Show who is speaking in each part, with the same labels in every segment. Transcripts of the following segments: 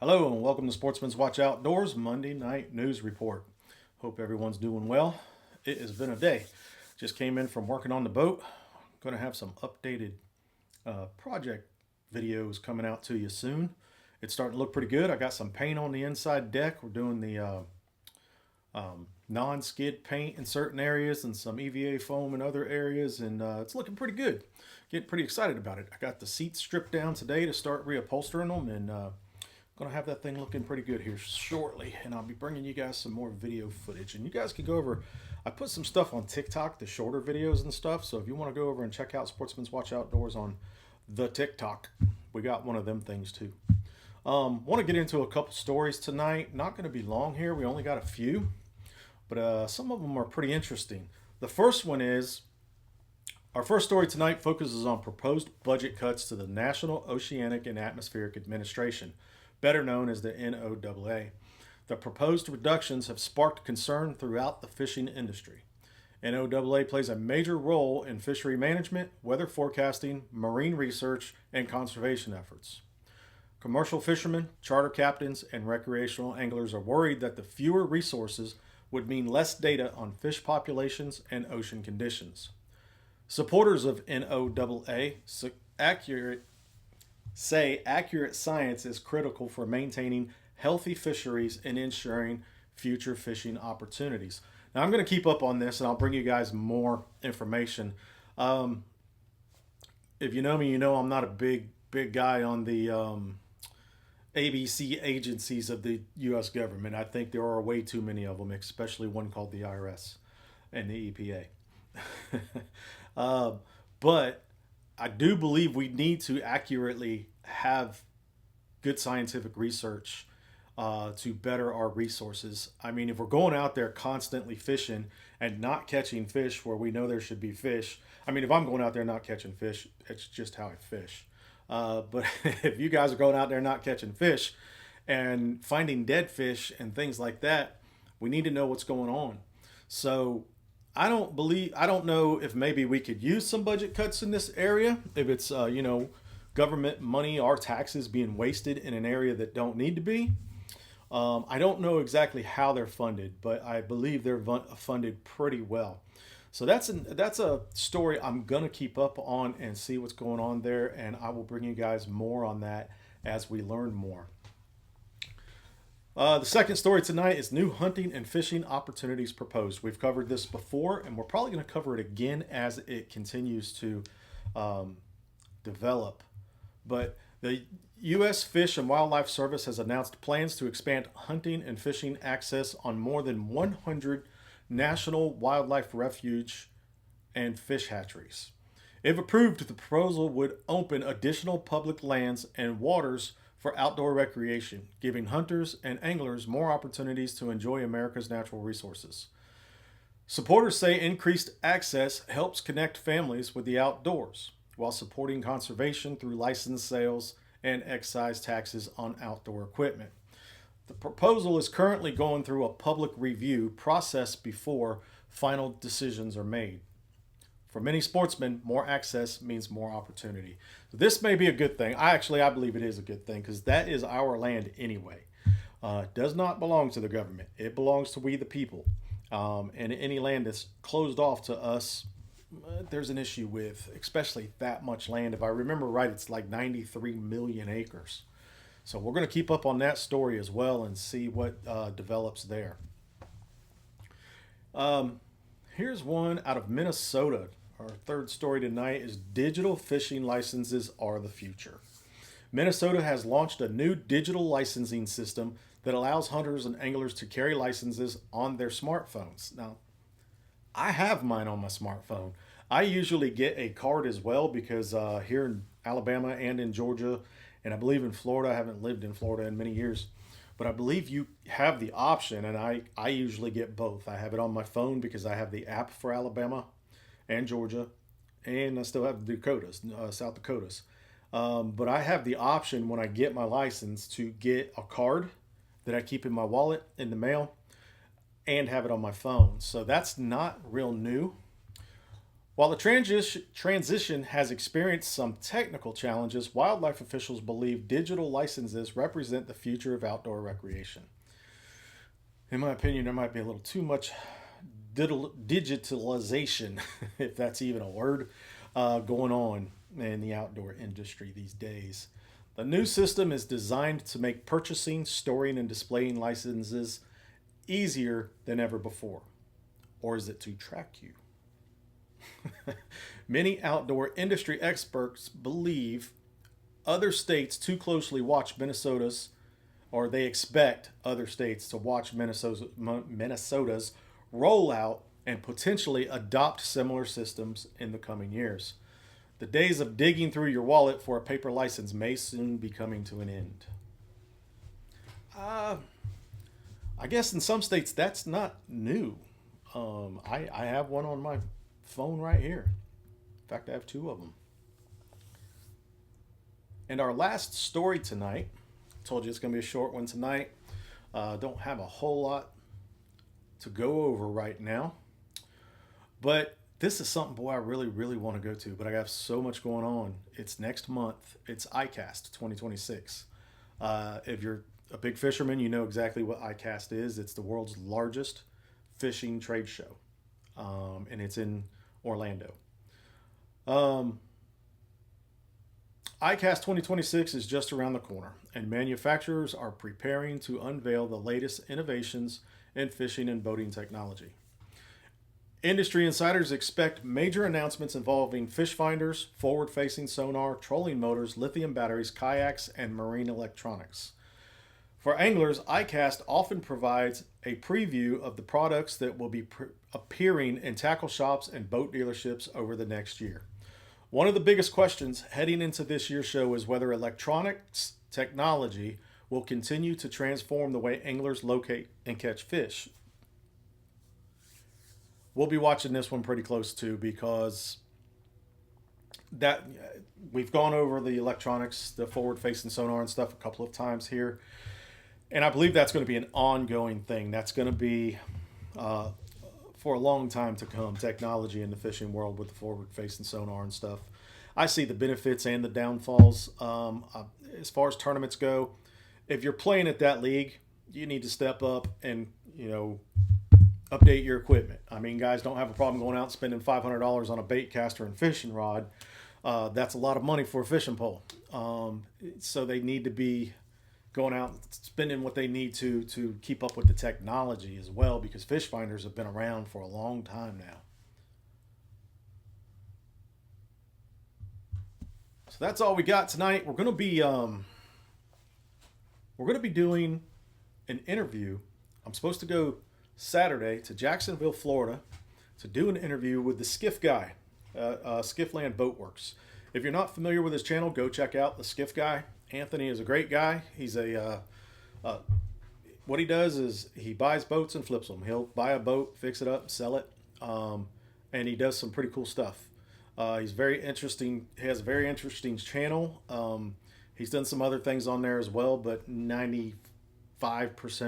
Speaker 1: Hello and welcome to Sportsman's Watch Outdoors Monday Night News Report. Hope everyone's doing well. It has been a day. Just came in from working on the boat. Going to have some updated project videos coming out to you soon. It's starting to look pretty good. I got some paint on the inside deck. We're doing the non-skid paint in certain areas and some EVA foam in other areas, and it's looking pretty good. Getting pretty excited about it. I got the seats stripped down today to start reupholstering them, and gonna have that thing looking pretty good here shortly, and I'll be bringing you guys some more video footage, and you guys can go over. I put some stuff on TikTok, the shorter videos and stuff, so if you want to go over and check out Sportsman's Watch Outdoors on the TikTok, we got one of them things too. Want to get into a couple stories tonight. Not going to be long here. We only got a few, but some of them are pretty interesting. The first one is our first story tonight focuses on proposed budget cuts to the National Oceanic and Atmospheric Administration, better known as the NOAA. The proposed reductions have sparked concern throughout the fishing industry. NOAA plays a major role in fishery management, weather forecasting, marine research, and conservation efforts. Commercial fishermen, charter captains, and recreational anglers are worried that the fewer resources would mean less data on fish populations and ocean conditions. Supporters of NOAA say accurate science is critical for maintaining healthy fisheries and ensuring future fishing opportunities. Now, I'm going to keep up on this and I'll bring you guys more information. If you know me, you know I'm not a big guy on the ABC agencies of the U.S. government. I think there are way too many of them, especially one called the IRS and the EPA. But I do believe we need to accurately have good scientific research to better our resources. I mean, if we're going out there constantly fishing and not catching fish where we know there should be fish, I mean, if I'm going out there not catching fish, it's just how I fish. But if you guys are going out there not catching fish and finding dead fish and things like that, we need to know what's going on. So I don't know if maybe we could use some budget cuts in this area. If it's, government money, our taxes being wasted in an area that don't need to be. I don't know exactly how they're funded, but I believe they're funded pretty well. So that's a story I'm gonna keep up on and see what's going on there, and I will bring you guys more on that as we learn more. The second story tonight is new hunting and fishing opportunities proposed. We've covered this before, and we're probably going to cover it again as it continues to develop. But the U.S. Fish and Wildlife Service has announced plans to expand hunting and fishing access on more than 100 national wildlife refuge and fish hatcheries. If approved, the proposal would open additional public lands and waters for outdoor recreation, giving hunters and anglers more opportunities to enjoy America's natural resources. Supporters say increased access helps connect families with the outdoors, while supporting conservation through license sales and excise taxes on outdoor equipment. The proposal is currently going through a public review process before final decisions are made. For many sportsmen, more access means more opportunity. So this may be a good thing. I believe it is a good thing because that is our land anyway. It does not belong to the government. It belongs to we the people. And any land that's closed off to us, there's an issue with, especially that much land. If I remember right, it's like 93 million acres. So we're going to keep up on that story as well and see what develops there. Here's one out of Minnesota. Our third story tonight is digital fishing licenses are the future. Minnesota has launched a new digital licensing system that allows hunters and anglers to carry licenses on their smartphones. Now, I have mine on my smartphone. I usually get a card as well because here in Alabama and in Georgia, and I believe in Florida, I haven't lived in Florida in many years, but I believe you have the option, and I usually get both. I have it on my phone because I have the app for Alabama and Georgia, and I still have the Dakotas, South Dakotas. But I have the option when I get my license to get a card that I keep in my wallet in the mail and have it on my phone. So that's not real new. While the transition has experienced some technical challenges, wildlife officials believe digital licenses represent the future of outdoor recreation. In my opinion, there might be a little too much digitalization, if that's even a word, going on in the outdoor industry these days. The new system is designed to make purchasing, storing, and displaying licenses easier than ever before. Or is it to track you? Many outdoor industry experts believe other states too closely watch Minnesota's, or they expect other states to watch Minnesota's rollout and potentially adopt similar systems in the coming years. The days of digging through your wallet for a paper license may soon be coming to an end. I guess in some states that's not new. I have one on my phone right here. In fact, I have two of them. And our last story tonight, I told you it's going to be a short one tonight. Don't have a whole lot to go over right now. But this is something, boy, I really, really want to go to. But I have so much going on. It's next month. It's iCast 2026. If you're a big fisherman, you know exactly what iCast is. It's the world's largest fishing trade show. And it's in Orlando. iCast 2026 is just around the corner, and manufacturers are preparing to unveil the latest innovations in fishing and boating technology. Industry insiders expect major announcements involving fish finders, forward-facing sonar, trolling motors, lithium batteries, kayaks, and marine electronics. For anglers, iCast often provides a preview of the products that will be appearing in tackle shops and boat dealerships over the next year. One of the biggest questions heading into this year's show is whether electronics technology will continue to transform the way anglers locate and catch fish. We'll be watching this one pretty close too, because that we've gone over the electronics, the forward-facing sonar and stuff a couple of times here, and I believe that's going to be an ongoing thing. That's going to be for a long time to come, technology in the fishing world with the forward-facing sonar and stuff. I see the benefits and the downfalls. As far as tournaments go, if you're playing at that league, you need to step up and, update your equipment. I mean, guys don't have a problem going out and spending $500 on a bait caster and fishing rod. That's a lot of money for a fishing pole. So they need to be going out and spending what they need to keep up with the technology as well, because fish finders have been around for a long time now. So that's all we got tonight. We're going to be doing an interview. I'm supposed to go Saturday to Jacksonville, Florida, to do an interview with the Skiff Guy, Skiffland Boatworks. If you're not familiar with his channel, go check out the Skiff Guy. Anthony is a great guy. He's what he does is he buys boats and flips them. He'll buy a boat, fix it up, sell it, and he does some pretty cool stuff. He's very interesting. He has a very interesting channel. He's done some other things on there as well, but 95%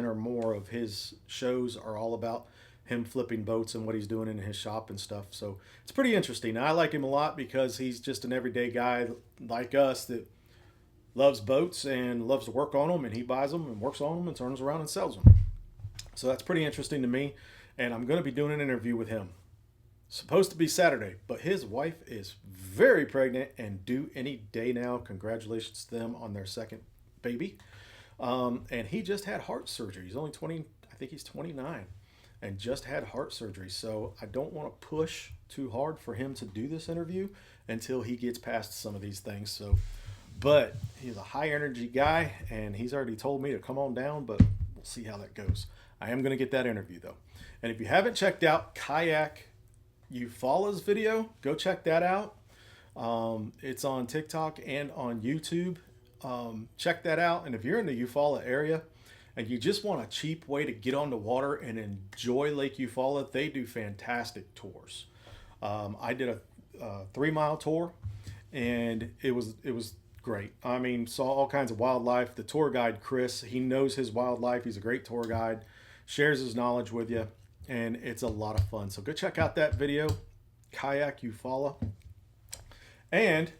Speaker 1: or more of his shows are all about him flipping boats and what he's doing in his shop and stuff. So it's pretty interesting. I like him a lot because he's just an everyday guy like us that loves boats and loves to work on them, and he buys them and works on them and turns around and sells them. So that's pretty interesting to me, and I'm going to be doing an interview with him. Supposed to be Saturday, but his wife is very pregnant and due any day now. Congratulations to them on their second baby. And he just had heart surgery. He's only 20, I think he's 29, and just had heart surgery. So I don't want to push too hard for him to do this interview until he gets past some of these things. So, but he's a high energy guy, and he's already told me to come on down, but we'll see how that goes. I am going to get that interview though. And if you haven't checked out Kayak Eufaula's video, go check that out. It's on TikTok and on YouTube. Check that out. And if you're in the Eufaula area and you just want a cheap way to get on the water and enjoy Lake Eufaula, they do fantastic tours. I did a 3-mile tour, and it was great. I mean, saw all kinds of wildlife. The tour guide, Chris, he knows his wildlife. He's a great tour guide, shares his knowledge with you, and it's a lot of fun. So go check out that video, kayak you follow. And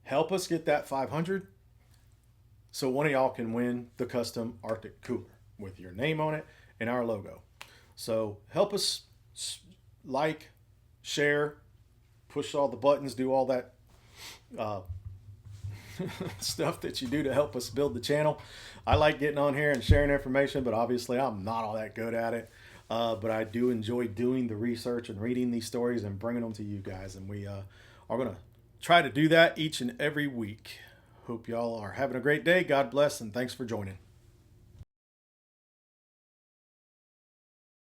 Speaker 1: help us get that 500 so one of y'all can win the custom Arctic cooler with your name on it and our logo. So help us like, share, push all the buttons, do all that stuff that you do to help us build the channel. I like getting on here and sharing information, but obviously I'm not all that good at it. But I do enjoy doing the research and reading these stories and bringing them to you guys. And we are going to try to do that each and every week. Hope y'all are having a great day. God bless, and thanks for joining.